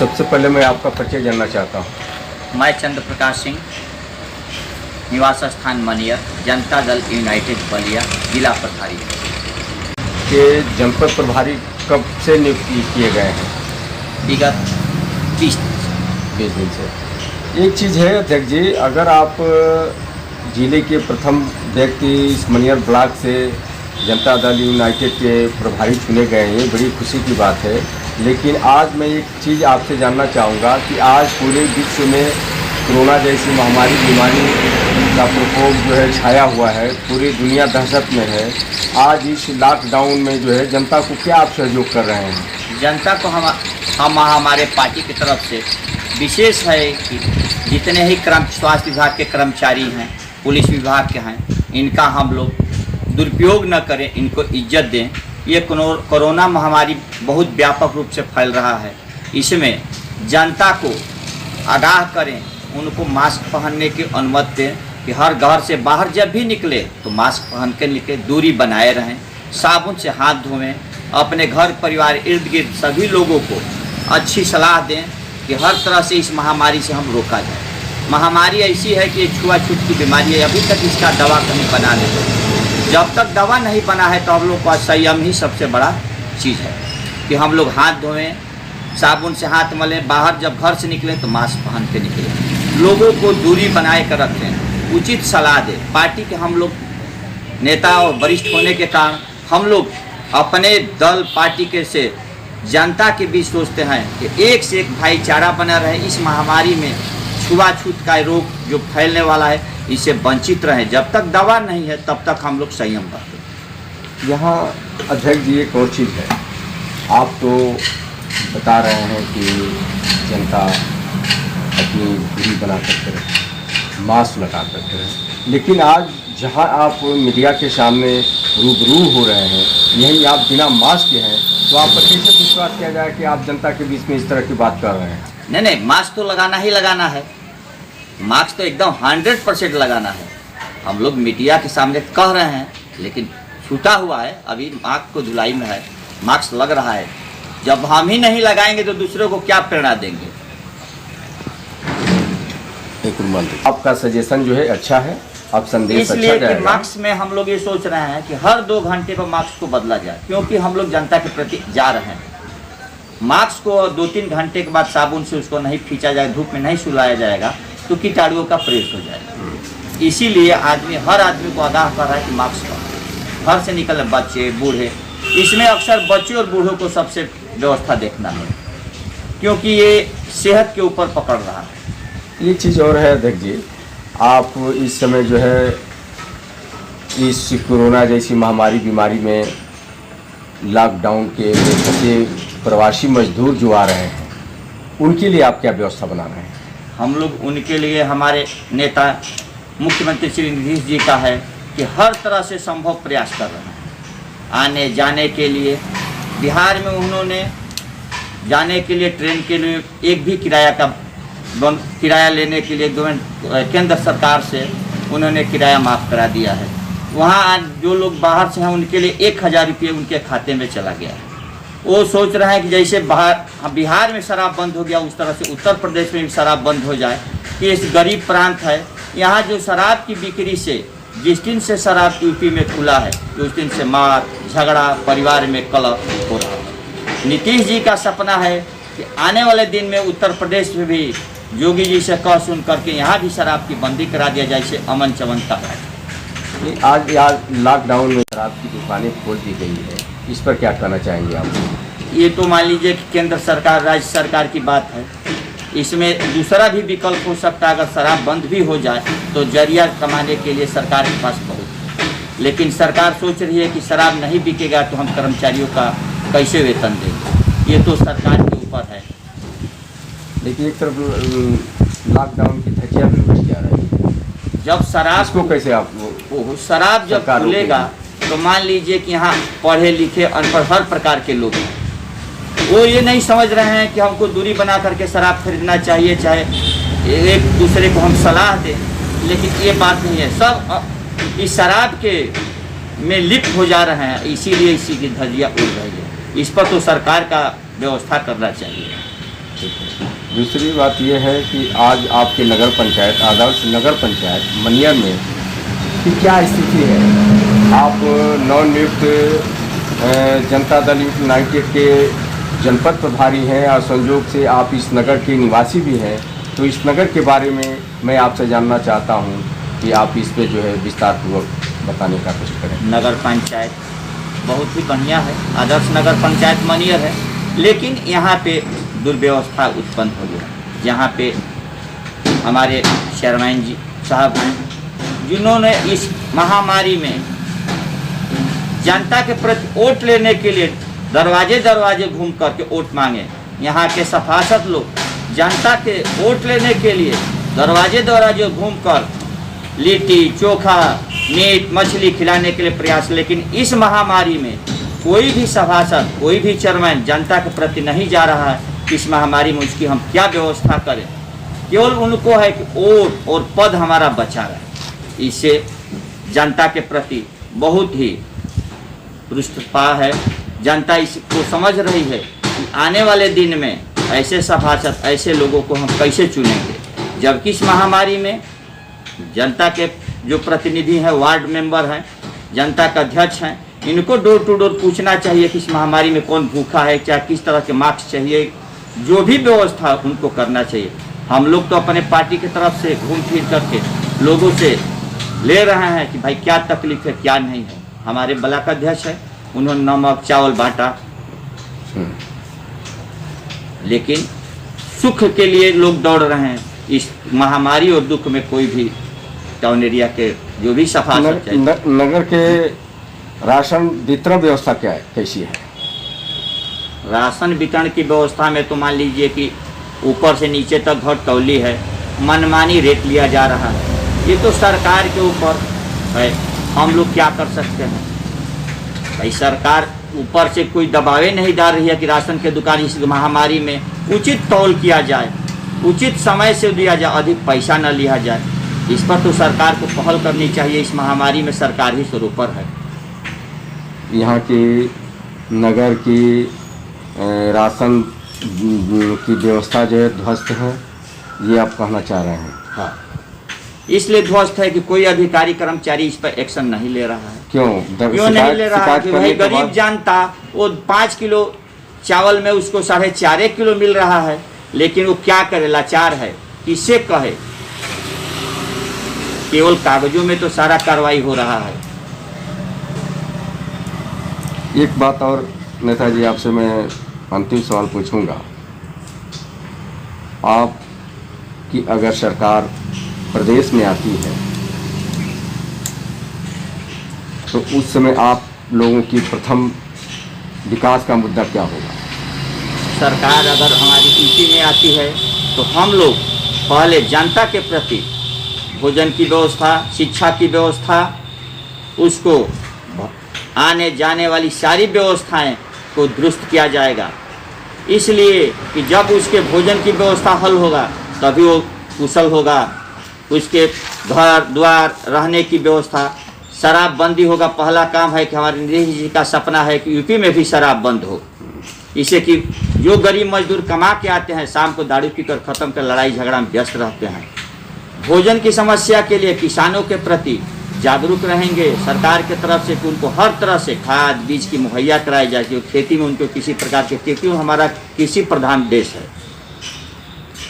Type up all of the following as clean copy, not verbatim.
सबसे पहले मैं आपका परिचय जानना चाहता हूँ। मैं चंद्र प्रकाश सिंह, निवास स्थान मनियर, जनता दल यूनाइटेड बलिया, जिला प्रभारी। के जनपद प्रभारी कब से नियुक्त किए गए हैं? विगत 20 दिन से। एक चीज़ है अध्यक्ष जी, अगर आप जिले के प्रथम व्यक्ति इस मनियर ब्लॉक से जनता दल यूनाइटेड के प्रभारी चुने गए हैं, ये बड़ी खुशी की बात है। लेकिन आज मैं एक चीज़ आपसे जानना चाहूँगा कि आज पूरे विश्व में कोरोना जैसी महामारी बीमारी का प्रकोप जो है छाया हुआ है, पूरी दुनिया दहशत में है। आज इस लॉकडाउन में जो है जनता को क्या आप सहयोग कर रहे हैं? जनता को हम हमारे पार्टी की तरफ से विशेष है कि जितने ही स्वास्थ्य विभाग के कर्मचारी हैं, पुलिस विभाग के हैं, इनका हम लोग दुरुपयोग न करें, इनको इज्जत दें। ये कोरोना महामारी बहुत व्यापक रूप से फैल रहा है, इसमें जनता को आगाह करें, उनको मास्क पहनने की अनुमति दें कि हर घर से बाहर जब भी निकले तो मास्क पहन के निकले, दूरी बनाए रहें, साबुन से हाथ धोएं, अपने घर परिवार इर्द गिर्द सभी लोगों को अच्छी सलाह दें कि हर तरह से इस महामारी से हम रोका जाए। महामारी ऐसी है कि छुआछूत की बीमारी है, अभी तक इसका दवा कहीं बना नहीं। जब तक दवा नहीं बना है तो हम लोग का संयम ही सबसे बड़ा चीज़ है कि हम लोग हाथ धोएं, साबुन से हाथ मलें, बाहर जब घर से निकलें तो मास्क पहन के निकलें, लोगों को दूरी बनाए कर रखें, उचित सलाह दें। पार्टी के हम लोग नेता और वरिष्ठ होने के कारण हम लोग अपने दल पार्टी के से जनता के बीच सोचते हैं कि एक से एक भाईचारा बना रहे, इस महामारी में छुआछूत का रोग जो फैलने वाला है इससे वंचित रहें। जब तक दवा नहीं है तब तक हम लोग संयम बरतें। यहाँ अध्यक्ष जी एक और चीज़ है, आप तो बता रहे हैं कि जनता अपनी दूरी बना करके रहे, मास्क लगा करके रहे, लेकिन आज जहाँ आप मीडिया के सामने रूबरू हो रहे हैं, यहीं आप बिना मास्क के हैं, तो आप पर कैसे विश्वास किया जाए कि आप जनता के बीच में इस तरह की बात कर रहे हैं? नहीं, मास्क तो लगाना ही लगाना है, मास्क तो एकदम 100% लगाना है। हम लोग मीडिया के सामने कह रहे हैं, लेकिन छूटा हुआ है, अभी मास्क को धुलाई में है, मास्क लग रहा है। जब हम ही नहीं लगाएंगे तो दूसरों को क्या प्रेरणा देंगे? आपका सजेशन जो है अच्छा है, आप संदेश अच्छा जाएगा। कि मास्क में हम लोग ये सोच रहे हैं कि हर 2 घंटे पर मास्क को बदला जाए, क्योंकि हम लोग जनता के प्रति जा रहे हैं। मास्क को 2-3 घंटे के बाद साबुन से उसको नहीं खींचा जाएगा, धूप में नहीं सुलाया जाएगा तो कीटाणुओं का प्रवेश हो जाएगा। इसीलिए हर आदमी को आगाह कर रहा है कि मास्क पहने, घर से निकले बच्चे बूढ़े, इसमें अक्सर बच्चे और बूढ़ों को सबसे व्यवस्था देखना है, क्योंकि ये सेहत के ऊपर पकड़ रहा है। एक चीज़ और है अध्यक्ष जी, आप इस समय जो है इस कोरोना जैसी महामारी बीमारी में लॉकडाउन के फंसे प्रवासी मजदूर जो आ रहे हैं, उनके लिए आप क्या व्यवस्था बना रहे हैं? हम लोग उनके लिए, हमारे नेता मुख्यमंत्री श्री नीतीश जी का है कि हर तरह से संभव प्रयास कर रहे हैं आने जाने के लिए। बिहार में उन्होंने जाने के लिए ट्रेन के लिए एक भी किराया लेने के लिए केंद्र सरकार से उन्होंने किराया माफ़ करा दिया है। वहाँ जो लोग बाहर से हैं उनके लिए 1000 रुपये उनके खाते में चला गया है। वो सोच रहे हैं कि जैसे बिहार में शराब बंद हो गया, उस तरह से उत्तर प्रदेश में भी शराब बंद हो जाए। कि इस गरीब प्रांत है, यहाँ जो शराब की बिक्री से जिस दिन से शराब यूपी में खुला है, उस दिन से मार झगड़ा, परिवार में कलह हो रहा है। नीतीश जी का सपना है कि आने वाले दिन में उत्तर प्रदेश में भी योगी जी से कह सुन करके यहाँ भी शराब की बंदी करा दिया जाए, से अमन चमन तक है। आज लॉकडाउन में शराब की दुकानें खोल दी गई है, इस पर क्या कहना चाहेंगे आप? ये तो मान लीजिए कि केंद्र सरकार, राज्य सरकार की बात है, इसमें दूसरा भी विकल्प हो सकता है। अगर शराब बंद भी हो जाए तो जरिया कमाने के लिए सरकार के पास बहुत है, लेकिन सरकार सोच रही है कि शराब नहीं बिकेगा तो हम कर्मचारियों का कैसे वेतन देंगे, ये तो सरकार के ऊपर है। लेकिन एक तरफ लॉकडाउन की धज्जियां भी उड़ जा रही है, जब शराब को कैसे आप शराब जब खुलेगा तो मान लीजिए कि यहाँ पढ़े लिखे अनपढ़ हर प्रकार के लोग हैं, वो ये नहीं समझ रहे हैं कि हमको दूरी बना करके शराब खरीदना चाहिए, चाहे एक दूसरे को हम सलाह दें, लेकिन ये बात नहीं है। सब इस शराब के में लिप्त हो जा रहे हैं, इसीलिए इसी की धज्जियां उड़ रही है। इस पर तो सरकार का व्यवस्था करना चाहिए। ठीक है। दूसरी बात यह है कि आज आपके नगर पंचायत, आदर्श नगर पंचायत मनियर में कि क्या स्थिति है? आप नवनियुक्त जनता दल यूनाइटेड के जनपद प्रभारी हैं और संयोग से आप इस नगर के निवासी भी हैं, तो इस नगर के बारे में मैं आपसे जानना चाहता हूं कि आप इस पे जो है विस्तार पूर्वक बताने का कोशिश करें। नगर पंचायत बहुत ही बढ़िया है, आदर्श नगर पंचायत मनियर है, लेकिन यहाँ पे दुर्व्यवस्था उत्पन्न हो गया। यहाँ पे हमारे चेयरमैन जी साहब हैं जिन्होंने इस महामारी में जनता के प्रति वोट लेने के लिए दरवाजे दरवाजे घूम करके वोट मांगे। यहाँ के सभासद लोग जनता के वोट लेने के लिए दरवाजे दरवाजे घूम कर लिट्टी चोखा मीट मछली खिलाने के लिए प्रयास, लेकिन इस महामारी में कोई भी सभासद कोई भी चेयरमैन जनता के प्रति नहीं जा रहा है। इस महामारी में उसकी हम क्या व्यवस्था करें? केवल उनको है कि वोट और पद हमारा बचा रहे। इससे जनता के प्रति बहुत ही पृष्ठपात है। जनता इसको समझ रही है कि आने वाले दिन में ऐसे सभासद ऐसे लोगों को हम कैसे चुनेंगे, जबकि इस महामारी में जनता के जो प्रतिनिधि हैं, वार्ड मेंबर हैं, जनता का अध्यक्ष हैं, इनको डोर टू डोर पूछना चाहिए कि इस महामारी में कौन भूखा है, क्या किस तरह के मास्क चाहिए, जो भी व्यवस्था उनको करना चाहिए। हम लोग तो अपने पार्टी की तरफ से घूम फिर करके लोगों से ले रहे हैं कि भाई क्या तकलीफ है क्या नहीं है। हमारे ब्लॉक अध्यक्ष है, उन्होंने नमक चावल बांटा, लेकिन सुख के लिए लोग दौड़ रहे हैं। इस महामारी और दुख में कोई भी टाउन एरिया के जो भी सफासद नगर के राशन वितरण व्यवस्था क्या है, कैसी है? राशन वितरण की व्यवस्था में तो मान लीजिए कि ऊपर से नीचे तक घटतौली है, मनमानी रेट लिया जा रहा है। ये तो सरकार के ऊपर है, हम लोग क्या कर सकते हैं? भाई सरकार ऊपर से कोई दबावे नहीं डाल रही है कि राशन के दुकान इस महामारी में उचित तौल किया जाए, उचित समय से दिया जाए, अधिक पैसा न लिया जाए। इस पर तो सरकार को पहल करनी चाहिए। इस महामारी में सरकार ही स्वरूपर है। यहाँ की नगर की राशन की व्यवस्था जो है ध्वस्त है, ये आप कहना चाह रहे हैं? हाँ, इसलिए ध्वस्त है कि कोई अधिकारी कर्मचारी इस पर एक्शन नहीं ले रहा है। क्यों नहीं ले रहा है? कि भाई गरीब जनता वो 5 किलो चावल में उसको 4.5 किलो मिल रहा है, लेकिन वो क्या करे, लाचार है, किससे कहे? केवल कागजों में तो सारा कार्रवाई हो रहा है। एक बात और नेताजी, आपसे मैं अंतिम सवाल पूछूंगा। आप की अगर सरकार प्रदेश में आती है तो उस समय आप लोगों की प्रथम विकास का मुद्दा क्या होगा? सरकार अगर हमारी यूपी में आती है तो हम लोग पहले जनता के प्रति भोजन की व्यवस्था, शिक्षा की व्यवस्था, उसको आने जाने वाली सारी व्यवस्थाएं को दुरुस्त किया जाएगा। इसलिए कि जब उसके भोजन की व्यवस्था हल होगा तभी वो कुशल होगा। उसके घर द्वार रहने की व्यवस्था, शराब बंदी होगा। पहला काम है कि हमारे निधि जी का सपना है कि यूपी में भी शराब बंद हो, इससे कि जो गरीब मजदूर कमा के आते हैं शाम को दारू पीकर ख़त्म कर लड़ाई झगड़ा में व्यस्त रहते हैं। भोजन की समस्या के लिए किसानों के प्रति जागरूक रहेंगे सरकार की तरफ से कि उनको हर तरह से खाद बीज की मुहैया कराई जाए कि खेती में उनको किसी प्रकार के, क्योंकि हमारा कृषि प्रधान देश है,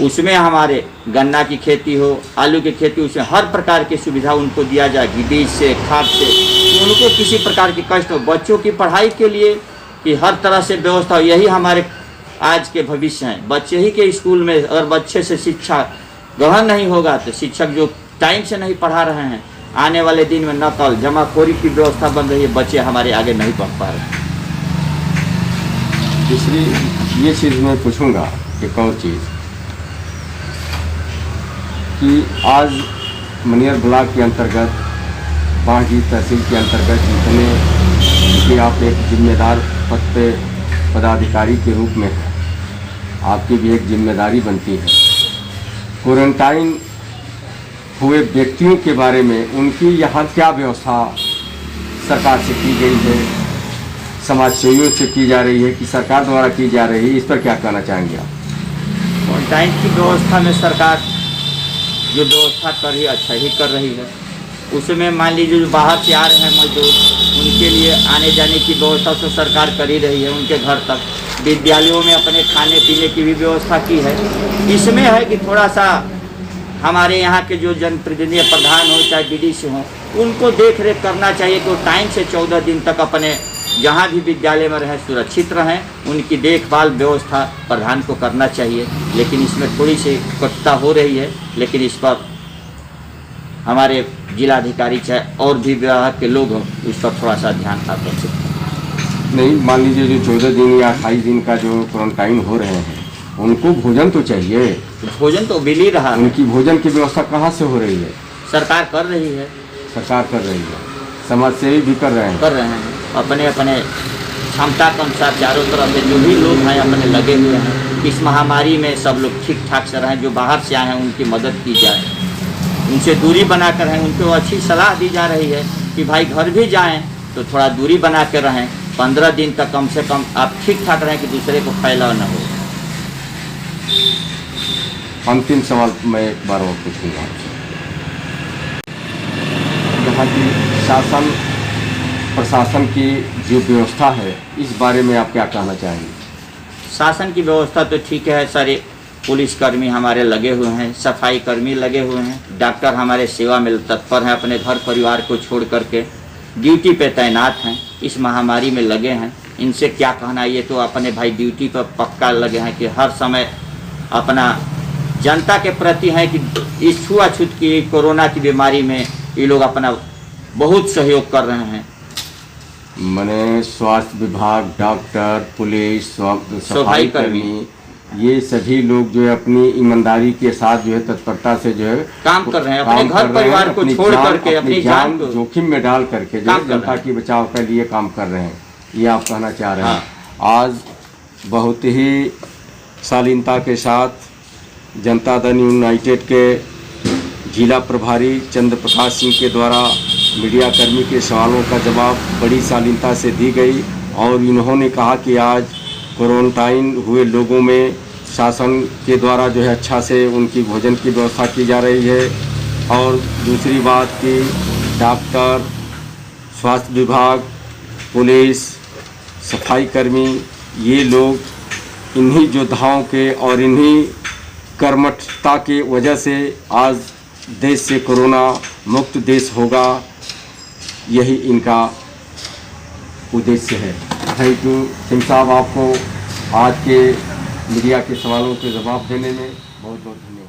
उसमें हमारे गन्ना की खेती हो, आलू की खेती, उसमें हर प्रकार की सुविधा उनको दिया जाए कि बीज से खाद से, तो उनको किसी प्रकार की कष्ट हो। बच्चों की पढ़ाई के लिए कि हर तरह से व्यवस्था हो, यही हमारे आज के भविष्य हैं। बच्चे ही के स्कूल में अगर बच्चे से शिक्षा ग्रहण नहीं होगा तो शिक्षक जो टाइम से नहीं पढ़ा रहे हैं, आने वाले दिन में नकल जमाखोरी की व्यवस्था बन रही है, बच्चे हमारे आगे नहीं पढ़ पा रहे। दूसरी ये चीज़ मैं पूछूंगा कि कौन चीज़ कि आज मनियर ब्लॉक के अंतर्गत बांगी तहसील के अंतर्गत जितने कि आप एक जिम्मेदार पद पे पदाधिकारी के रूप में हैं, आपकी भी एक जिम्मेदारी बनती है। क्वारंटाइन हुए व्यक्तियों के बारे में उनकी यहाँ क्या व्यवस्था सरकार से की गई है, समाज सेवियों से की जा रही है कि सरकार द्वारा की जा रही है, इस पर क्या कहना चाहेंगे आप? टाइम की व्यवस्था में सरकार जो व्यवस्था कर रही है अच्छा ही कर रही है। उसमें मान लीजिए जो बाहर से आ रहे हैं मजदूर, उनके लिए आने जाने की व्यवस्था तो सरकार कर ही रही है, उनके घर तक। विद्यालयों में अपने खाने पीने की भी व्यवस्था की है। इसमें है कि थोड़ा सा हमारे यहाँ के जो जनप्रतिनिधि प्रधान हो चाहे बीडीसी हो, उनको देख रेख करना चाहिए कि वो टाइम से 14 दिन तक अपने जहाँ भी विद्यालय में रहें सुरक्षित रहें, उनकी देखभाल व्यवस्था प्रधान को करना चाहिए। लेकिन इसमें थोड़ी सी कटुता हो रही है, लेकिन इस पर हमारे जिलाधिकारी चाहे और भी विभाग के लोग हों, उस पर थोड़ा सा ध्यान आकर्षित नहीं, मान लीजिए जो 14 दिन या 28 दिन का जो क्वारंटाइन हो रहे हैं, उनको भोजन तो चाहिए। भोजन तो मिल ही रहा है। उनकी भोजन की व्यवस्था कहाँ से हो रही है? सरकार कर रही है। सरकार कर रही है, समाजसेवी भी कर रहे हैं। अपने अपने क्षमता के अनुसार चारों तरफ से जो भी लोग हैं अपने लगे हुए हैं। इस महामारी में सब लोग ठीक ठाक से रहें। जो बाहर से आए हैं उनकी मदद की जाए, उनसे दूरी बना कर रहें। उनको अच्छी सलाह दी जा रही है कि भाई घर भी जाएं तो थोड़ा दूरी बना कर रहें। 15 दिन तक कम से कम आप ठीक ठाक रहें कि दूसरे को फैलाव न हो। अंतिम सवाल मैं एक बार और पूछूंगा, यहाँ की शासन प्रशासन की जो व्यवस्था है, इस बारे में आप क्या कहना चाहेंगे? शासन की व्यवस्था तो ठीक है। सारे पुलिसकर्मी हमारे लगे हुए हैं, सफाई कर्मी लगे हुए हैं, डॉक्टर हमारे सेवा में तत्पर हैं, अपने घर परिवार को छोड़ करके ड्यूटी पे तैनात हैं, इस महामारी में लगे हैं। इनसे क्या कहना, ये तो अपने भाई ड्यूटी पर पक्का लगे हैं कि हर समय अपना जनता के प्रति है कि इस छुआछूत की कोरोना की बीमारी में ये लोग अपना बहुत सहयोग कर रहे हैं। मैंने स्वास्थ्य विभाग, डॉक्टर, पुलिस, सफाई कर्मी, ये सभी लोग जो है अपनी ईमानदारी के साथ जो है तत्परता से जो है काम कर रहे हैं, अपने घर परिवार को छोड़ करके अपनी जान को जोखिम में डाल करके जो जनता की बचाव के लिए काम कर रहे हैं, ये आप कहना चाह रहे हैं। आज बहुत ही शालीनता के साथ जनता दल यूनाइटेड के जिला प्रभारी चंद्र प्रकाश सिंह के द्वारा मीडिया कर्मी के सवालों का जवाब बड़ी शालीनता से दी गई, और इन्होंने कहा कि आज क्वारंटाइन हुए लोगों में शासन के द्वारा जो है अच्छा से उनकी भोजन की व्यवस्था की जा रही है। और दूसरी बात कि डॉक्टर, स्वास्थ्य विभाग, पुलिस, सफाई कर्मी, ये लोग इन्हीं योद्धाओं के और इन्हीं कर्मठता की वजह से आज देश से कोरोना मुक्त देश होगा, यही इनका उद्देश्य है। थैंक यू सिंह साहब, आपको आज के मीडिया के सवालों के जवाब देने में बहुत बहुत धन्यवाद।